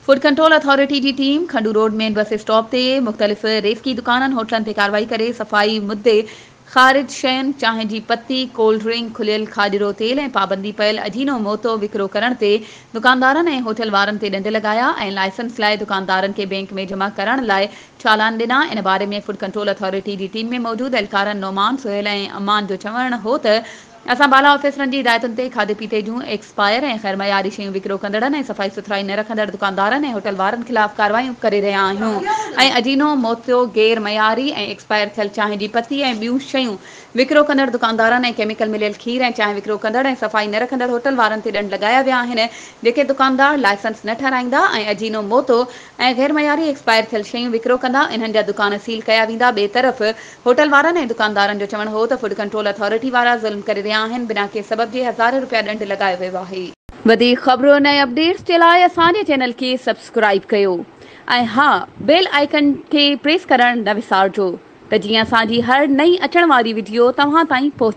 Food control authority की team Khandu road main bus stop से मुख्तलिफ रेज़की दुकानन होटलन ते कार्रवाई करे सफ़ाई मुद्दे ख़ारिज शयुनि चांहि की पत्ती कोल्ड ड्रिंक खुलियल खाजरो तेल ऐं पाबंदी पयल अजीनो मोतो विकिरो करण ते दुकानदारनि ऐं होटल वारनि ते ॾंड लॻाया ऐं लाइसेंस लाइ दुकानदारनि के बैंक में जमा करण लाइ चालान ॾिना। इन बारे में फूड कंट्रोल अथॉरिटी की टीम में मौजूद एहलकारनि नोमान सुहेल ऐं अमान जो चवणु हो त असां बाला ऑफिसरनि जी हिदायतुनि ते खाधे पीते जूं एक्सपायर ऐं ग़ैर मयारी शयूं विकिरो कंदड़नि ऐं सफ़ाई सुथराई न रखंदड़ दुकानदारनि ऐं होटल वारनि ख़िलाफ़ कार्रवाई करे रहिया आहियूं ऐं अजीनो मोतो गैर मयारी ऐं एक्सपायर थियल चांहि जी पत्ती ऐं ॿियूं शयूं विकिरो कंदड़ दुकानदारनि ऐं केमिकल मिलियल खीर ऐं चांहि विकिरो कंदड़ ऐं सफ़ाई न रखंदड़ होटल वारनि ते ॾंड लॻाया विया आहिनि। जेके दुकानदार लाइसेंस न ठाराईंदा ऐं अजीनो मोतो ऐं गैर मयारी एक्सपायर थियल शयूं विकिरो कंदा इन्हनि जा दुकान सील कया वेंदा। ॿिए तरफ़ होटल वारनि ऐं दुकानदारनि जो चवणु हो त फूड कंट्रोल अथॉरिटी वारा ज़ुल्म करे रहिया आहिनि। बिना के सबब जे हज़ार रुपया ॾंड लॻायो वियो आहे। वधीक ख़बरुनि ऐं अपडेट्स जे लाइ असांजे चैनल खे सब्सक्राइब कयो ऐं हा बेल आइकन खे प्रेस करणु न विसारिजो त जीअं असांजी हर नई अचण वारी वीडियो तव्हां ताईं पहुचे।